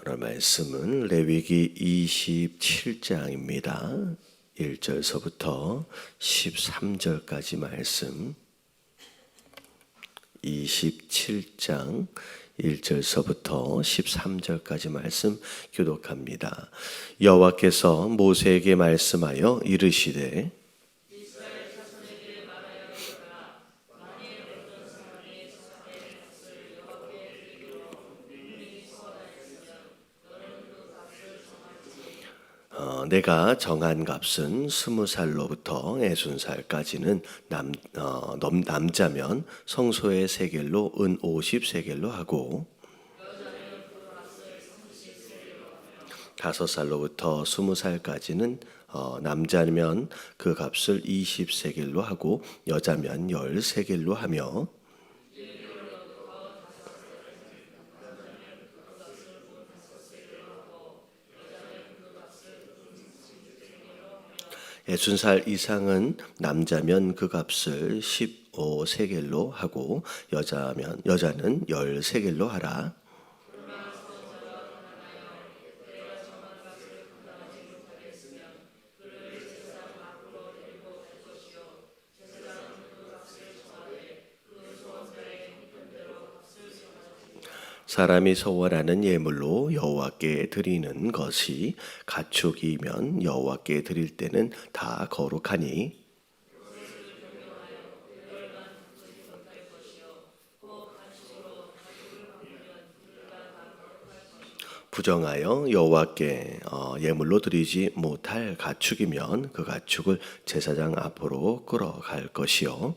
오늘 말씀은 레위기 27장입니다. 1절서부터 13절까지 말씀. 27장 1절서부터 13절까지 말씀 교독합니다. 여호와께서 모세에게 말씀하여 이르시되 내가 정한 값은 20살로부터 60살까지는 남자면 성소의 세겔로 은 50세겔로 하고 5살로부터 20살까지는 남자면 그 값을 20세겔로 하고 여자면 10세겔로 하며 예순 살 이상은 남자면 그 값을 15세겔로 하고 여자는 10세겔로 하라. 사람이 소원하는 예물로 여호와께 드리는 것이 가축이면 여호와께 드릴 때는 다 거룩하니 부정하여 여호와께 예물로 드리지 못할 가축이면 그 가축을 제사장 앞으로 끌어갈 것이요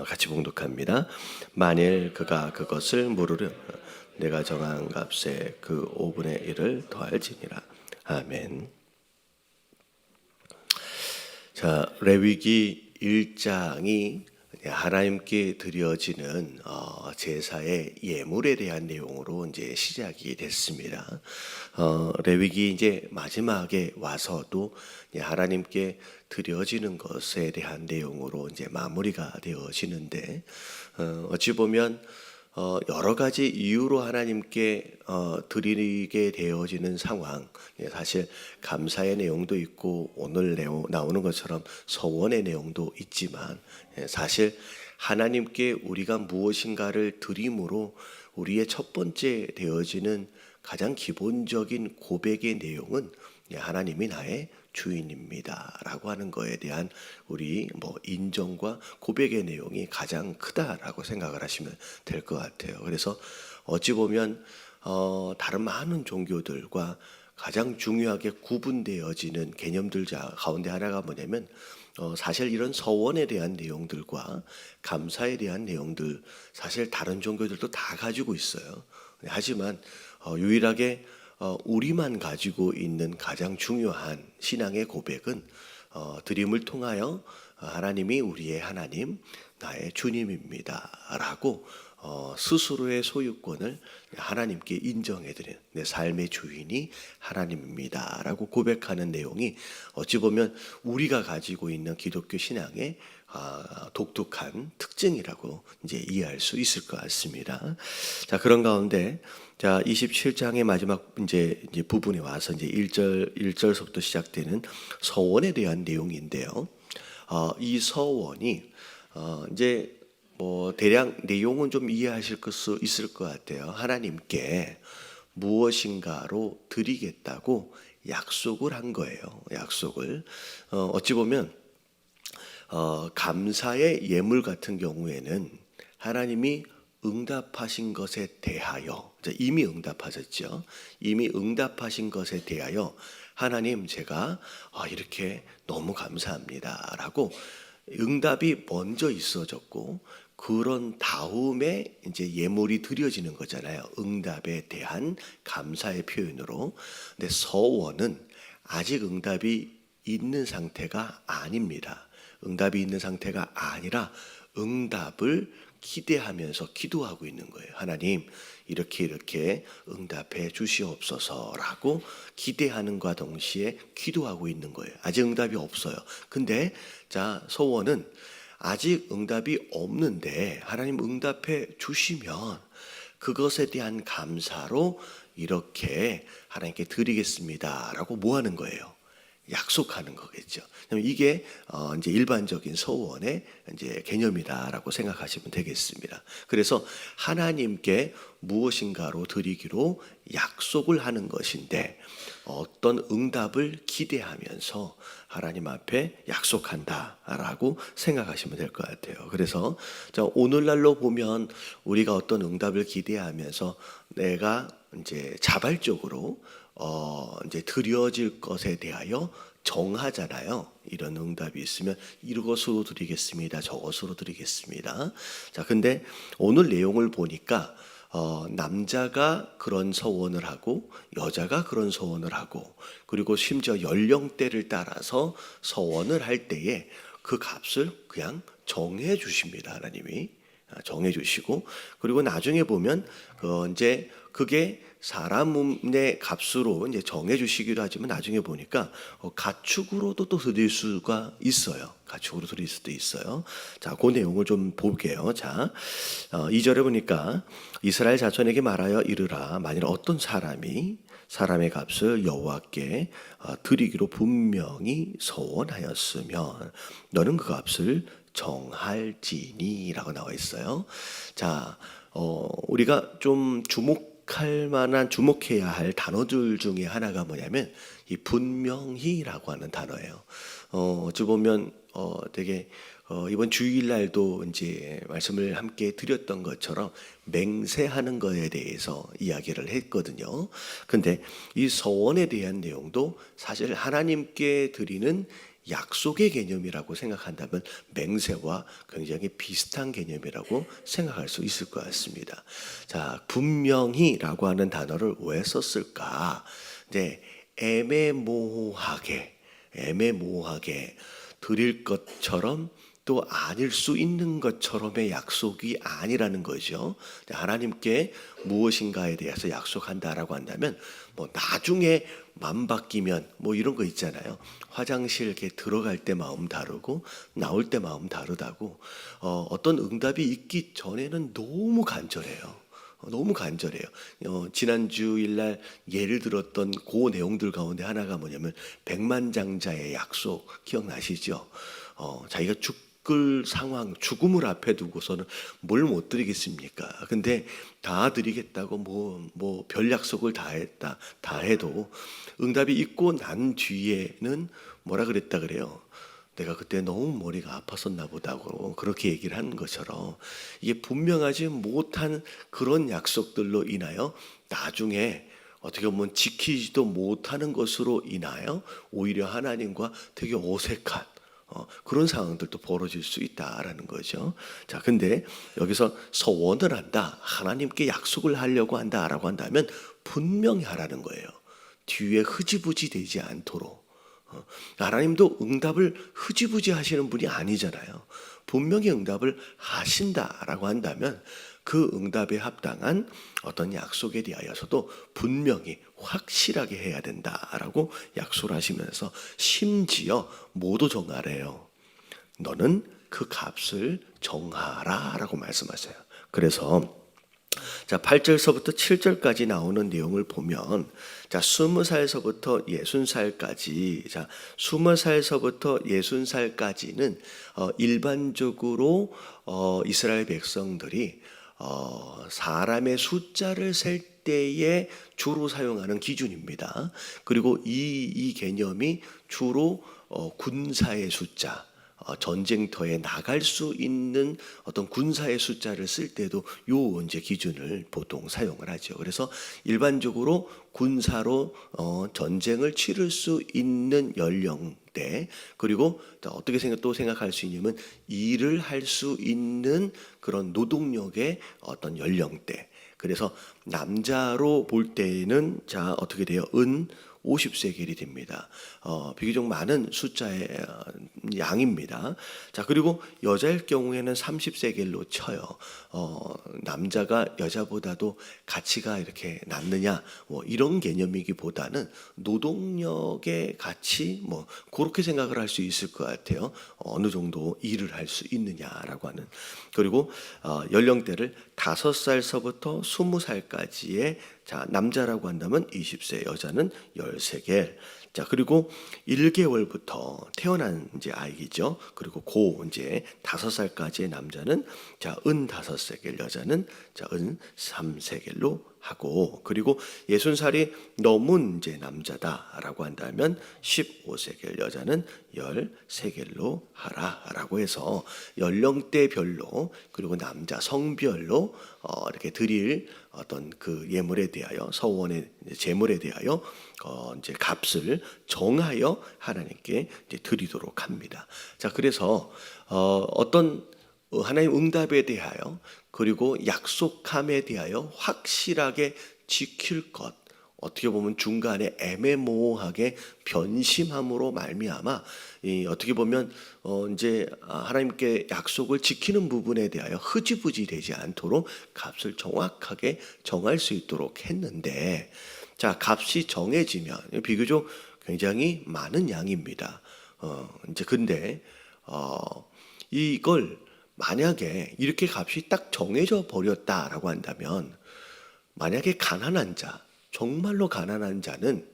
같이 봉독합니다. 만일 그가 그것을 물으려 내가 정한 값에 그 5분의 1을 더할지니라. 아멘. 자, 레위기 1장이 하나님께 드려지는 제사의 예물에 대한 내용으로 이제 시작이 됐습니다. 레위기 이제 마지막에 와서도 하나님께 드려지는 것에 대한 내용으로 이제 마무리가 되어지는데 어찌 보면 여러 가지 이유로 하나님께 드리게 되어지는 상황, 사실 감사의 내용도 있고 오늘 나오는 것처럼 서원의 내용도 있지만 사실 하나님께 우리가 무엇인가를 드림으로 우리의 첫 번째 되어지는 가장 기본적인 고백의 내용은 하나님이 나의 주인입니다 라고 하는 거에 대한 우리 인정과 고백의 내용이 가장 크다라고 생각을 하시면 될 것 같아요. 그래서 어찌 보면 다른 많은 종교들과 가장 중요하게 구분되어지는 개념들 가운데 하나가 뭐냐면 사실 이런 서원에 대한 내용들과 감사에 대한 내용들 사실 다른 종교들도 다 가지고 있어요. 하지만 유일하게 우리만 가지고 있는 가장 중요한 신앙의 고백은 드림을 통하여 하나님이 우리의 하나님, 나의 주님입니다 라고 스스로의 소유권을 하나님께 인정해드리는 내 삶의 주인이 하나님입니다 라고 고백하는 내용이 어찌 보면 우리가 가지고 있는 기독교 신앙의 독특한 특징이라고 이제 이해할 수 있을 것 같습니다. 자, 그런 가운데 자, 27장의 마지막 이제 부분에 와서 이제 1절서부터 시작되는 서원에 대한 내용인데요. 이 서원이 이제 대략 내용은 좀 이해하실 수 있을 것 같아요. 하나님께 무엇인가로 드리겠다고 약속을 한 거예요. 약속을 어찌 보면 감사의 예물 같은 경우에는 하나님이 응답하신 것에 대하여 이미 응답하셨죠. 이미 응답하신 것에 대하여 하나님 제가 이렇게 너무 감사합니다 라고 응답이 먼저 있어졌고 그런 다음에 이제 예물이 드려지는 거잖아요. 응답에 대한 감사의 표현으로. 근데 서원은 아직 응답이 있는 상태가 아닙니다. 응답이 있는 상태가 아니라 응답을 기대하면서 기도하고 있는 거예요. 하나님 이렇게 응답해 주시옵소서라고 기대하는과 동시에 기도하고 있는 거예요. 아직 응답이 없어요. 근데 자, 소원은 아직 응답이 없는데 하나님 응답해 주시면 그것에 대한 감사로 이렇게 하나님께 드리겠습니다라고 뭐 하는 거예요? 약속하는 거겠죠. 이게 이제 일반적인 서원의 이제 개념이다라고 생각하시면 되겠습니다. 그래서 하나님께 무엇인가로 드리기로 약속을 하는 것인데 어떤 응답을 기대하면서 하나님 앞에 약속한다라고 생각하시면 될 것 같아요. 그래서 오늘날로 보면 우리가 어떤 응답을 기대하면서 내가 이제 자발적으로 이제 드려질 것에 대하여 정하잖아요. 이런 응답이 있으면 이것으로 드리겠습니다. 저것으로 드리겠습니다. 자, 근데 오늘 내용을 보니까 남자가 그런 서원을 하고 여자가 그런 서원을 하고 그리고 심지어 연령대를 따라서 서원을 할 때에 그 값을 그냥 정해 주십니다. 하나님이 정해 주시고 그리고 나중에 보면 이제 그게 사람의 값으로 이제 정해 주시기도 하지만 나중에 보니까 가축으로도 또 드릴 수가 있어요. 가축으로 드릴 수도 있어요. 자, 그 내용을 좀 볼게요. 자, 2절에 보니까 이스라엘 자손에게 말하여 이르라 만일 어떤 사람이 사람의 값을 여호와께 드리기로 분명히 서원하였으면 너는 그 값을 정할지니라고 나와 있어요. 자, 우리가 좀 주목해야 할 단어들 중에 하나가 뭐냐면 이 분명히라고 하는 단어예요. 어찌 보면 되게 이번 주일날도 이제 말씀을 함께 드렸던 것처럼 맹세하는 것에 대해서 이야기를 했거든요. 근데 이 서원에 대한 내용도 사실 하나님께 드리는 약속의 개념이라고 생각한다면 맹세와 굉장히 비슷한 개념이라고 생각할 수 있을 것 같습니다. 자, 분명히라고 하는 단어를 왜 썼을까? 네, 애매모호하게 드릴 것처럼 또 아닐 수 있는 것처럼의 약속이 아니라는 거죠. 하나님께 무엇인가에 대해서 약속한다라고 한다면 뭐 나중에 맘 바뀌면 뭐 이런 거 있잖아요. 화장실 이렇게 들어갈 때 마음 다르고 나올 때 마음 다르다고 어떤 응답이 있기 전에는 너무 간절해요. 너무 간절해요. 지난주일날 예를 들었던 그 내용들 가운데 하나가 뭐냐면 백만장자의 약속 기억나시죠? 자기가 죽을 상황, 죽음을 앞에 두고서는 뭘 못 드리겠습니까? 근데 다 드리겠다고 뭐 별 약속을 다 해도 응답이 있고 난 뒤에는 뭐라 그랬다 그래요? 내가 그때 너무 머리가 아팠었나 보다고 그렇게 얘기를 하는 것처럼 이게 분명하지 못한 그런 약속들로 인하여 나중에 어떻게 보면 지키지도 못하는 것으로 인하여 오히려 하나님과 되게 어색한 그런 상황들도 벌어질 수 있다라는 거죠. 자, 근데 여기서 서원을 한다, 하나님께 약속을 하려고 한다라고 한다면 분명히 하라는 거예요. 뒤에 흐지부지 되지 않도록. 하나님도 응답을 흐지부지 하시는 분이 아니잖아요. 분명히 응답을 하신다라고 한다면 그 응답에 합당한 어떤 약속에 대하여서도 분명히 확실하게 해야 된다라고 약속을 하시면서 심지어 뭐도 정하래요. 너는 그 값을 정하라라고 말씀하세요. 그래서 자, 8절서부터 7절까지 나오는 내용을 보면 자, 20살서부터 60살까지 자, 20살서부터 60살까지는 일반적으로 이스라엘 백성들이 사람의 숫자를 셀 때에 주로 사용하는 기준입니다. 그리고 이 개념이 주로 군사의 숫자, 전쟁터에 나갈 수 있는 어떤 군사의 숫자를 쓸 때도 요 이제 기준을 보통 사용을 하죠. 그래서 일반적으로 군사로 전쟁을 치를 수 있는 연령대, 그리고 어떻게 생각할 수 있냐면 일을 할 수 있는 그런 노동력의 어떤 연령대. 그래서 남자로 볼 때는 자 어떻게 돼요? 50세겔이 됩니다. 비교적 많은 숫자의 양입니다. 자, 그리고 여자일 경우에는 30세겔로 쳐요. 남자가 여자보다도 가치가 이렇게 낮느냐 뭐 이런 개념이기보다는 노동력의 가치 뭐 그렇게 생각을 할 수 있을 것 같아요. 어느 정도 일을 할 수 있느냐라고 하는. 그리고 연령대를 5살서부터 20살까지의 자, 남자라고 한다면 20세, 여자는 13개. 자, 그리고 1개월부터 태어난 이제 아이죠. 그리고 고 이제 5살까지의 남자는 자, 15세겔, 여자는 자, 3세겔로 하고, 그리고 60살이 넘은 이제 남자다라고 한다면 15세겔, 여자는 13겔로 하라라고 해서 연령대별로 그리고 남자 성별로 이렇게 드릴 어떤 그 예물에 대하여 서원의 제물에 대하여 이제 값을 정하여 하나님께 이제 드리도록 합니다. 자, 그래서 어떤 하나님 응답에 대하여 그리고 약속함에 대하여 확실하게 지킬 것, 어떻게 보면 중간에 애매모호하게 변심함으로 말미암아 어떻게 보면 이제 하나님께 약속을 지키는 부분에 대하여 흐지부지 되지 않도록 값을 정확하게 정할 수 있도록 했는데, 자, 값이 정해지면 비교적 굉장히 많은 양입니다. 이제 근데 이걸 만약에 이렇게 값이 딱 정해져 버렸다라고 한다면, 만약에 가난한 자, 정말로 가난한 자는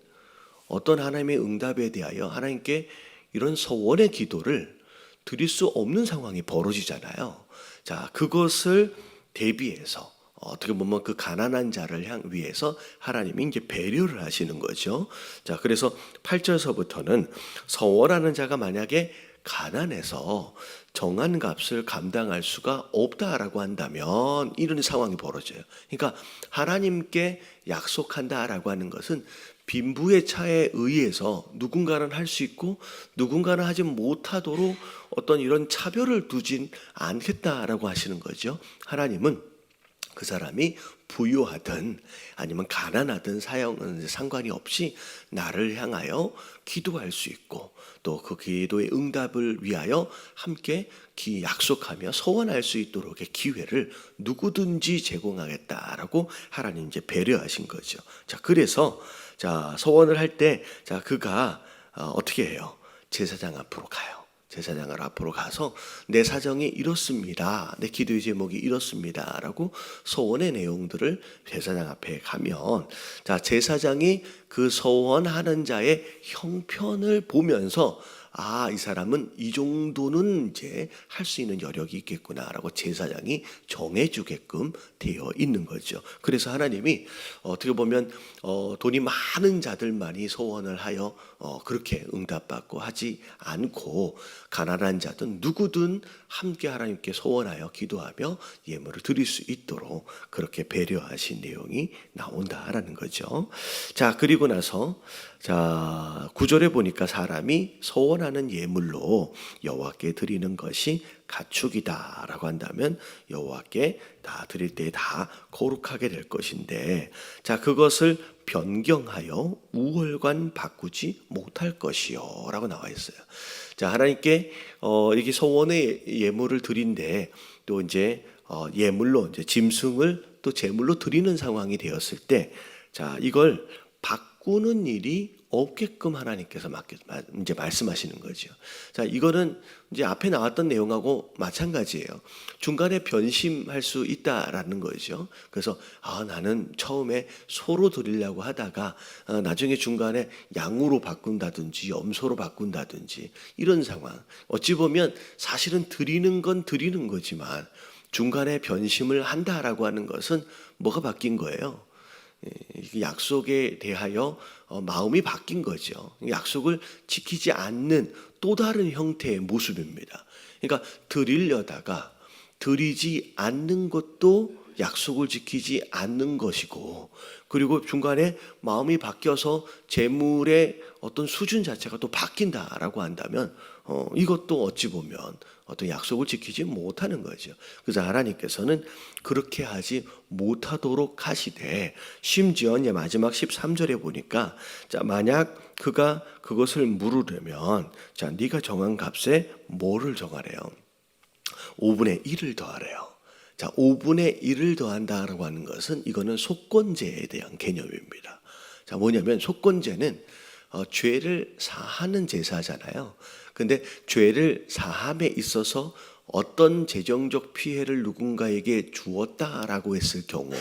어떤 하나님의 응답에 대하여 하나님께 이런 서원의 기도를 드릴 수 없는 상황이 벌어지잖아요. 자, 그것을 대비해서 어떻게 보면 그 가난한 자를 위해서 하나님이 이제 배려를 하시는 거죠. 자, 그래서 8절서부터는 서원하는 자가 만약에 가난해서 정한 값을 감당할 수가 없다라고 한다면 이런 상황이 벌어져요. 그러니까 하나님께 약속한다라고 하는 것은 빈부의 차에 의해서 누군가는 할 수 있고 누군가는 하지 못하도록 어떤 이런 차별을 두진 않겠다라고 하시는 거죠. 하나님은 그 사람이 부유하든 아니면 가난하든 상관이 없이 나를 향하여 기도할 수 있고 또 그 기도의 응답을 위하여 함께 약속하며 소원할 수 있도록의 기회를 누구든지 제공하겠다라고 하나님 이제 배려하신 거죠. 자, 그래서 자, 소원을 할 때 자, 그가 어떻게 해요? 제사장 앞으로 가요. 제사장을 앞으로 가서 내 사정이 이렇습니다. 내 기도의 제목이 이렇습니다. 라고 소원의 내용들을 제사장 앞에 가면, 자, 제사장이 그 소원하는 자의 형편을 보면서 이 사람은 이 정도는 이제 할 수 있는 여력이 있겠구나라고 제사장이 정해주게끔 되어 있는 거죠. 그래서 하나님이 어떻게 보면 돈이 많은 자들만이 소원을 하여 그렇게 응답받고 하지 않고 가난한 자든 누구든 함께 하나님께 소원하여 기도하며 예물을 드릴 수 있도록 그렇게 배려하신 내용이 나온다라는 거죠. 자, 그리고 나서 자, 9절에 보니까 사람이 소원하는 예물로 여호와께 드리는 것이 가축이다라고 한다면 여호와께 다 드릴 때 다 거룩하게 될 것인데, 자, 그것을 변경하여 우월관 바꾸지 못할 것이요 라고 나와 있어요. 자, 하나님께 이렇게 소원의 예물을 드린데 또 이제 예물로 이제 짐승을 또 제물로 드리는 상황이 되었을 때, 자, 이걸 바꾸는 일이 없게끔 하나님께서 이제 말씀하시는 거죠. 자, 이거는 이제 앞에 나왔던 내용하고 마찬가지예요. 중간에 변심할 수 있다라는 거죠. 그래서 나는 처음에 소로 드리려고 하다가 나중에 중간에 양으로 바꾼다든지 염소로 바꾼다든지 이런 상황. 어찌 보면 사실은 드리는 건 드리는 거지만 중간에 변심을 한다라고 하는 것은 뭐가 바뀐 거예요? 약속에 대하여 마음이 바뀐 거죠. 약속을 지키지 않는 또 다른 형태의 모습입니다. 그러니까 드리려다가 드리지 않는 것도 약속을 지키지 않는 것이고, 그리고 중간에 마음이 바뀌어서 재물의 어떤 수준 자체가 또 바뀐다라고 한다면 이것도 어찌 보면 어떤 약속을 지키지 못하는 거죠. 그래서 하나님께서는 그렇게 하지 못하도록 하시되, 심지어 이제 마지막 13절에 보니까, 자, 만약 그가 그것을 물으려면, 자, 네가 정한 값에 뭐를 정하래요? 5분의 1을 더하래요. 자, 5분의 1을 더한다라고 하는 것은 이거는 속건제에 대한 개념입니다. 자, 뭐냐면 속건제는 죄를 사하는 제사잖아요. 근데 죄를 사함에 있어서 어떤 재정적 피해를 누군가에게 주었다라고 했을 경우,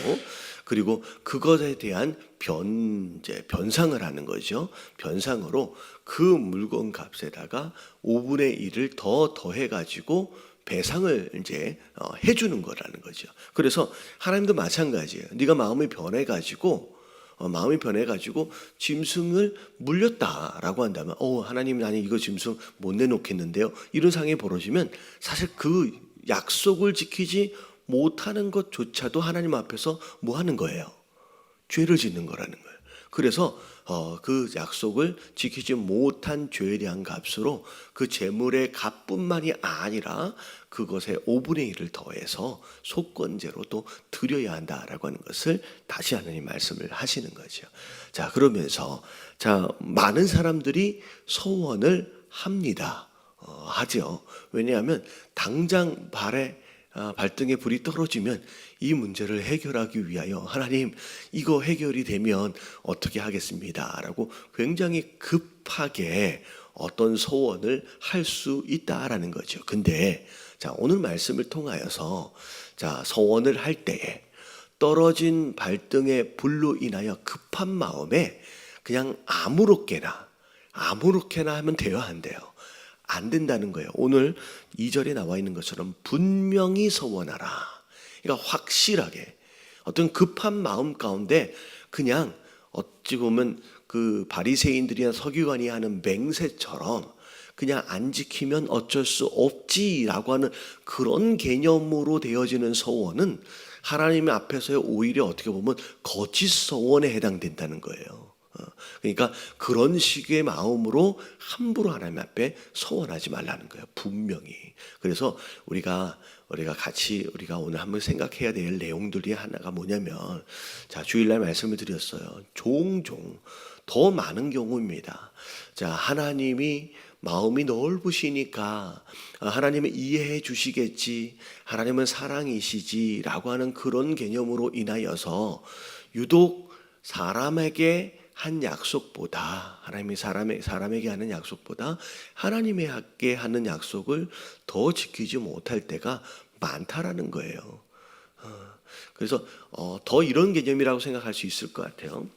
그리고 그것에 대한 변상을 하는 거죠. 변상으로 그 물건 값에다가 5분의 1을 더 더해가지고 배상을 이제 해주는 거라는 거죠. 그래서 하나님도 마찬가지예요. 네가 마음이 변해가지고 짐승을 물렸다라고 한다면, 하나님, 나는 이거 짐승 못 내놓겠는데요, 이런 상황이 벌어지면 사실 그 약속을 지키지 못하는 것조차도 하나님 앞에서 뭐 하는 거예요? 죄를 짓는 거라는 거예요. 그래서 그 약속을 지키지 못한 죄에 대한 값으로 그 재물의 값뿐만이 아니라 그것에 5분의 1을 더해서 속건제로 또 드려야 한다라고 하는 것을 다시 하나님 말씀을 하시는 거죠. 자, 그러면서 많은 사람들이 소원을 합니다. 하죠. 왜냐하면 당장 발등에 불이 떨어지면 이 문제를 해결하기 위하여, 하나님, 이거 해결이 되면 어떻게 하겠습니다 라고 굉장히 급하게 어떤 소원을 할 수 있다라는 거죠. 근데 오늘 말씀을 통하여서 소원을 할 때에 떨어진 발등의 불로 인하여 급한 마음에 그냥 아무렇게나 하면 돼야 한대요. 안 된다는 거예요. 오늘 2절에 나와 있는 것처럼 분명히 소원하라. 그러니까 확실하게 어떤 급한 마음 가운데 그냥 어찌 보면 그 바리새인들이나 서기관이 하는 맹세처럼 그냥 안 지키면 어쩔 수 없지라고 하는 그런 개념으로 되어지는 소원은 하나님 앞에서의 오히려 어떻게 보면 거짓 소원에 해당된다는 거예요. 그러니까 그런 식의 마음으로 함부로 하나님 앞에 소원하지 말라는 거예요. 분명히. 그래서 우리가 오늘 한번 생각해야 될 내용들이 하나가 뭐냐면, 주일날 말씀을 드렸어요. 종종 더 많은 경우입니다. 하나님이 마음이 넓으시니까 하나님은 이해해 주시겠지, 하나님은 사랑이시지라고 하는 그런 개념으로 인하여서 유독 사람에게 한 약속보다, 하나님이 사람에게 하는 약속보다 하나님에게 하는 약속을 더 지키지 못할 때가 많다라는 거예요. 그래서 더 이런 개념이라고 생각할 수 있을 것 같아요.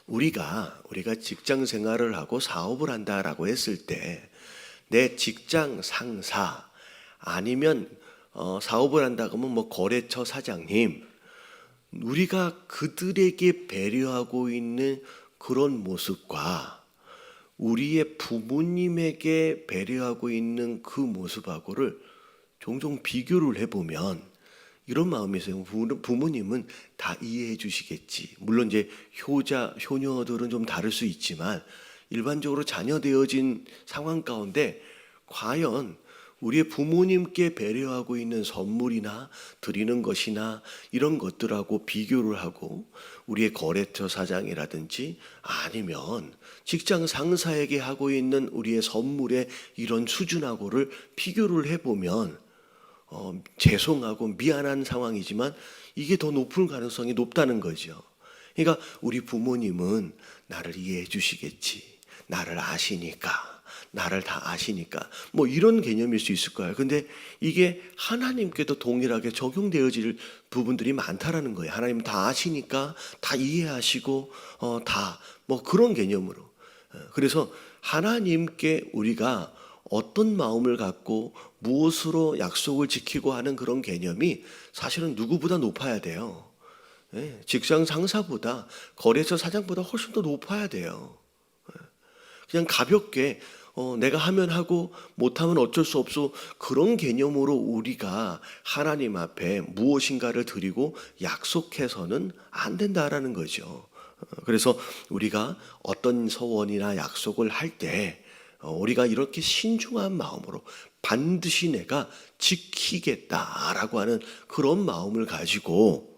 우리가 직장 생활을 하고 사업을 한다라고 했을 때 내 직장 상사 아니면 사업을 한다 그러면 뭐 거래처 사장님, 우리가 그들에게 배려하고 있는 그런 모습과 우리의 부모님에게 배려하고 있는 그 모습하고를 종종 비교를 해보면 이런 마음이 있어요. 부모님은 다 이해해 주시겠지. 물론 이제 효녀들은 좀 다를 수 있지만 일반적으로 자녀되어진 상황 가운데 과연 우리의 부모님께 배려하고 있는 선물이나 드리는 것이나 이런 것들하고 비교를 하고 우리의 거래처 사장이라든지 아니면 직장 상사에게 하고 있는 우리의 선물의 이런 수준하고를 비교를 해보면 죄송하고 미안한 상황이지만 이게 더 높은 가능성이 높다는 거죠. 그러니까 우리 부모님은 나를 이해해 주시겠지, 나를 아시니까, 나를 다 아시니까, 뭐 이런 개념일 수 있을 거예요. 근데 이게 하나님께도 동일하게 적용되어질 부분들이 많다라는 거예요. 하나님 다 아시니까 다 이해하시고 다 뭐 그런 개념으로. 그래서 하나님께 우리가 어떤 마음을 갖고 무엇으로 약속을 지키고 하는 그런 개념이 사실은 누구보다 높아야 돼요. 직장 상사보다, 거래처 사장보다 훨씬 더 높아야 돼요. 그냥 가볍게 내가 하면 하고 못하면 어쩔 수 없어, 그런 개념으로 우리가 하나님 앞에 무엇인가를 드리고 약속해서는 안 된다라는 거죠. 그래서 우리가 어떤 서원이나 약속을 할 때 우리가 이렇게 신중한 마음으로 반드시 내가 지키겠다라고 하는 그런 마음을 가지고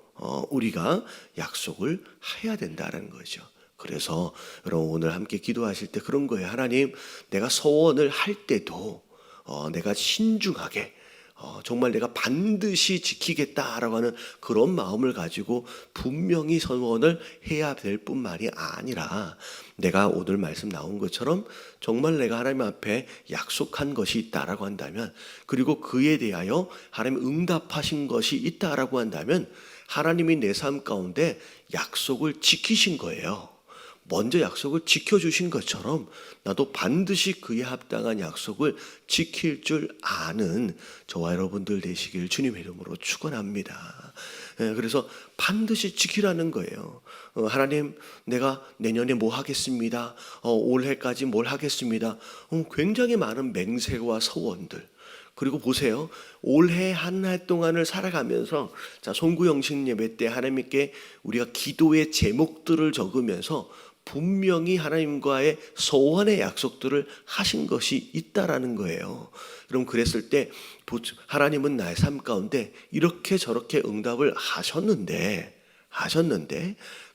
우리가 약속을 해야 된다는 거죠. 그래서 여러분 오늘 함께 기도하실 때 그런 거예요. 하나님, 내가 서원을 할 때도 내가 신중하게 정말 내가 반드시 지키겠다라고 하는 그런 마음을 가지고 분명히 서원을 해야 될 뿐만이 아니라, 내가 오늘 말씀 나온 것처럼 정말 내가 하나님 앞에 약속한 것이 있다라고 한다면, 그리고 그에 대하여 하나님 응답하신 것이 있다라고 한다면, 하나님이 내 삶 가운데 약속을 지키신 거예요. 먼저 약속을 지켜주신 것처럼 나도 반드시 그에 합당한 약속을 지킬 줄 아는 저와 여러분들 되시길 주님의 이름으로 축원합니다. 그래서 반드시 지키라는 거예요. 하나님, 내가 내년에 뭐 하겠습니다. 올해까지 뭘 하겠습니다. 굉장히 많은 맹세와 서원들. 그리고 보세요. 올해 한 해 동안을 살아가면서, 자, 송구영신 예배 때 하나님께 우리가 기도의 제목들을 적으면서 분명히 하나님과의 소원의 약속들을 하신 것이 있다라는 거예요. 그럼 그랬을 때 하나님은 나의 삶 가운데 이렇게 저렇게 응답을 하셨는데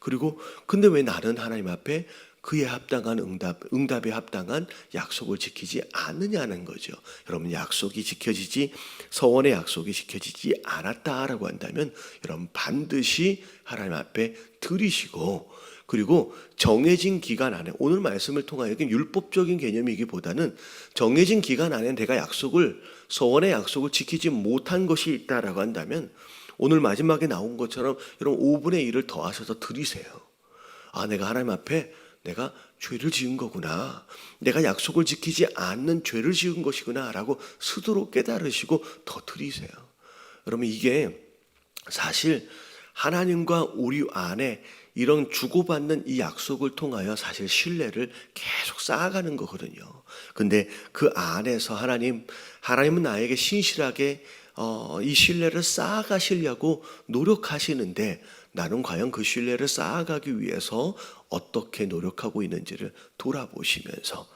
그리고 근데 왜 나는 하나님 앞에 그에 합당한 응답에 합당한 약속을 지키지 않느냐는 거죠. 여러분, 약속이 지켜지지, 서원의 약속이 지켜지지 않았다라고 한다면 여러분 반드시 하나님 앞에 드리시고, 그리고 정해진 기간 안에, 오늘 말씀을 통하여 율법적인 개념이기보다는 정해진 기간 안에 내가 서원의 약속을 지키지 못한 것이 있다라고 한다면, 오늘 마지막에 나온 것처럼 여러분 5분의 1을 더하셔서 드리세요. 내가 하나님 앞에 내가 죄를 지은 거구나, 내가 약속을 지키지 않는 죄를 지은 것이구나 라고 스스로 깨달으시고 더 드리세요. 여러분, 이게 사실 하나님과 우리 안에 이런 주고받는 이 약속을 통하여 사실 신뢰를 계속 쌓아가는 거거든요. 근데 그 안에서 하나님은 나에게 신실하게 이 신뢰를 쌓아가시려고 노력하시는데, 나는 과연 그 신뢰를 쌓아가기 위해서 어떻게 노력하고 있는지를 돌아보시면서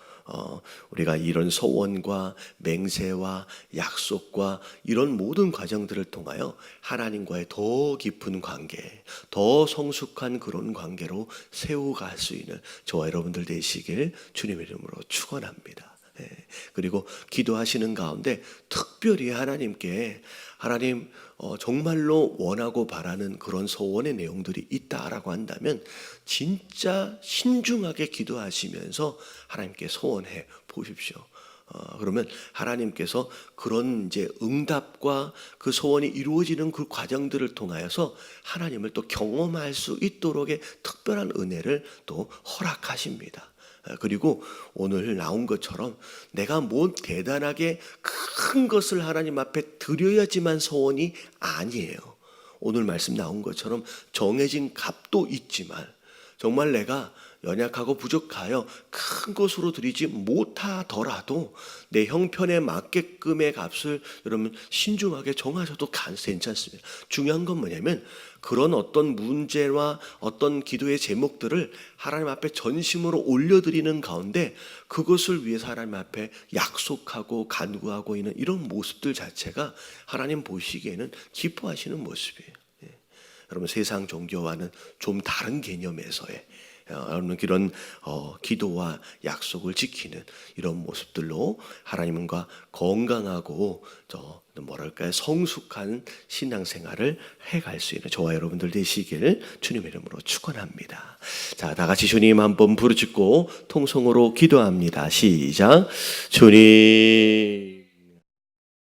우리가 이런 소원과 맹세와 약속과 이런 모든 과정들을 통하여 하나님과의 더 깊은 관계, 더 성숙한 그런 관계로 세워갈 수 있는 저와 여러분들 되시길 주님의 이름으로 축원합니다. 그리고 기도하시는 가운데 특별히 하나님께 하나님 정말로 원하고 바라는 그런 소원의 내용들이 있다라고 한다면 진짜 신중하게 기도하시면서 하나님께 소원해 보십시오. 그러면 하나님께서 그런 이제 응답과 그 소원이 이루어지는 그 과정들을 통하여서 하나님을 또 경험할 수 있도록의 특별한 은혜를 또 허락하십니다. 그리고 오늘 나온 것처럼 내가 뭐 대단하게 큰 것을 하나님 앞에 드려야지만 소원이 아니에요. 오늘 말씀 나온 것처럼 정해진 값도 있지만 정말 내가 연약하고 부족하여 큰 것으로 드리지 못하더라도 내 형편에 맞게끔의 값을 여러분 신중하게 정하셔도 괜찮습니다. 중요한 건 뭐냐면 그런 어떤 문제와 어떤 기도의 제목들을 하나님 앞에 전심으로 올려드리는 가운데 그것을 위해서 하나님 앞에 약속하고 간구하고 있는 이런 모습들 자체가 하나님 보시기에는 기뻐하시는 모습이에요. 여러분, 세상 종교와는 좀 다른 개념에서의 여러분 이런 기도와 약속을 지키는 이런 모습들로 하나님과 건강하고 성숙한 신앙생활을 해갈 수 있는 저와 여러분들 되시길 주님의 이름으로 축원합니다. 자, 다 같이 주님 한번 부르짖고 통성으로 기도합니다. 시작. 주님